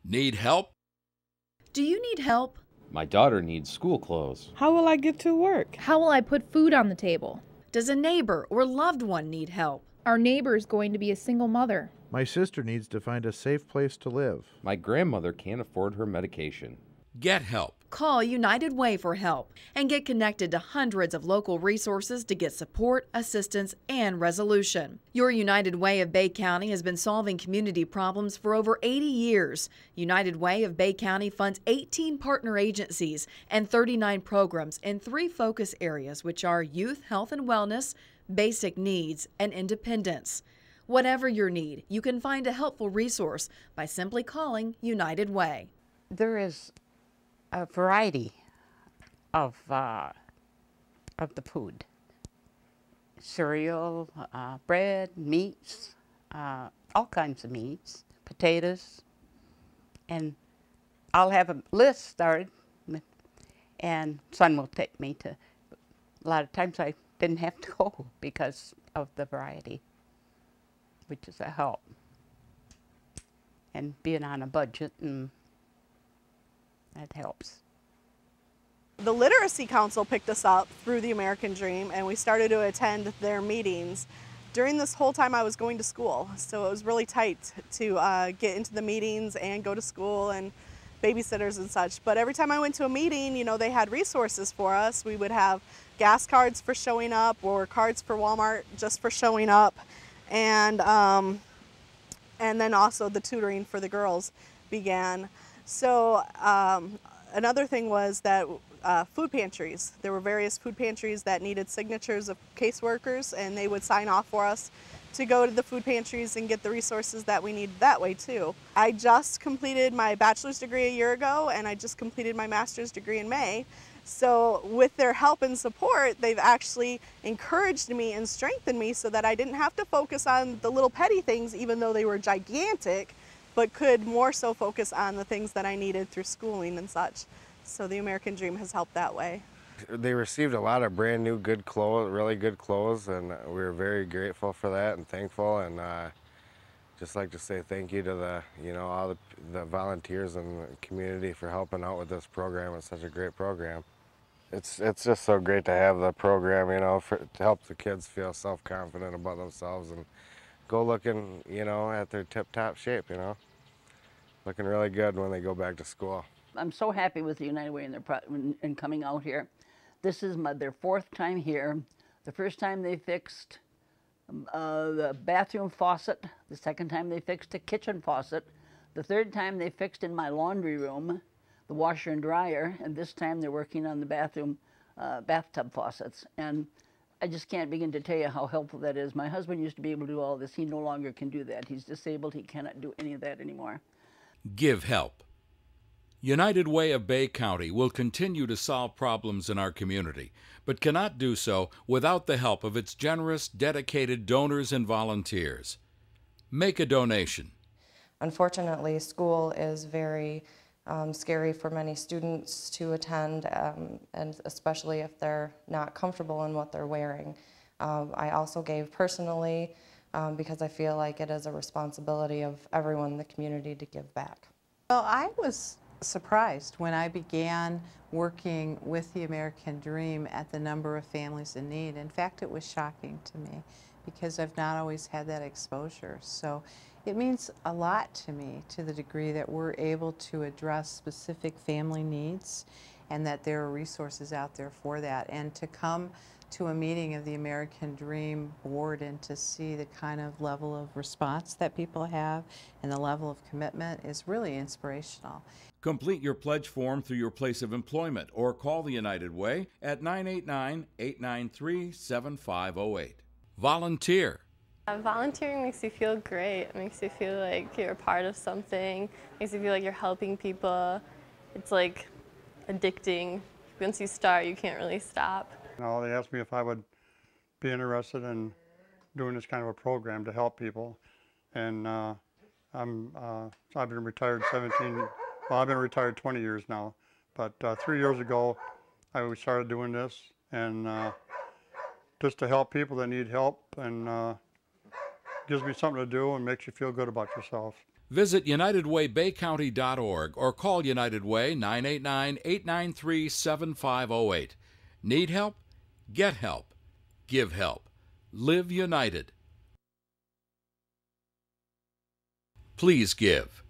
Need help? Do you need help? My daughter needs school clothes. How will I get to work? How will I put food on the table? Does a neighbor or loved one need help? Our neighbor is going to be a single mother. My sister needs to find a safe place to live. My grandmother can't afford her medication. Get help. Call United Way for help and get connected to hundreds of local resources to get support, assistance, and resolution. Your United Way of Bay County has been solving community problems for over 80 years. United Way of Bay County funds 18 partner agencies and 39 programs in 3 focus areas, which are youth, health and wellness, basic needs, and independence. Whatever your need, you can find a helpful resource by simply calling United Way. There is a variety of the food: cereal, bread, meats, all kinds of meats, potatoes, and I'll have a list started, and son will take me to. A lot of times I didn't have to go because of the variety, which is a help, and being on a budget, and that helps. The Literacy Council picked us up through the American Dream, and we started to attend their meetings. During this whole time I was going to school, so it was really tight to get into the meetings and go to school and babysitters and such. But every time I went to a meeting, you know, they had resources for us. We would have gas cards for showing up or cards for Walmart just for showing up. And then also the tutoring for the girls began. So another thing was that food pantries. There were various food pantries that needed signatures of caseworkers, and they would sign off for us to go to the food pantries and get the resources that we needed that way too. I just completed my bachelor's degree a year ago, and I just completed my master's degree in May. So with their help and support, they've actually encouraged me and strengthened me so that I didn't have to focus on the little petty things, even though they were gigantic, but could more so focus on the things that I needed through schooling and such. So the American Dream has helped that way. They received a lot of brand new good clothes, really good clothes, and we were very grateful for that and thankful. And just like to say thank you to all the volunteers in the community for helping out with this program. It's such a great program. It's just so great to have the program, to help the kids feel self-confident about themselves and go looking, at their tip-top shape, looking really good when they go back to school. I'm so happy with the United Way and coming out here. This is their 4th time here. The first time they fixed the bathroom faucet. The second time they fixed the kitchen faucet. The 3rd time they fixed in my laundry room, the washer and dryer. And this time they're working on the bathtub faucets. And I just can't begin to tell you how helpful that is. My husband used to be able to do all this. He no longer can do that. He's disabled. He cannot do any of that anymore. Give help. United Way of Bay County will continue to solve problems in our community, but cannot do so without the help of its generous, dedicated donors and volunteers. Make a donation. Unfortunately, school is very scary for many students to attend, and especially if they're not comfortable in what they're wearing. I also gave personally because I feel like it is a responsibility of everyone in the community to give back. Well, I was surprised when I began working with the American Dream at the number of families in need. In fact, it was shocking to me because I've not always had that exposure. So it means a lot to me to the degree that we're able to address specific family needs and that there are resources out there for that. And to come to a meeting of the American Dream board and to see the kind of level of response that people have and the level of commitment is really inspirational. Complete your pledge form through your place of employment or call the United Way at 989-893-7508. Volunteer. Volunteering makes you feel great. It makes you feel like you're a part of something. It makes you feel like you're helping people. It's like addicting. Once you start, you can't really stop. They asked me if I would be interested in doing this kind of a program to help people. And I've been retired I've been retired 20 years now. But 3 years ago, I started doing this, and just to help people that need help and gives me something to do and makes you feel good about yourself. Visit UnitedWayBayCounty.org or call United Way 989-893-7508. Need help? Get help. Give help. Live united. Please give.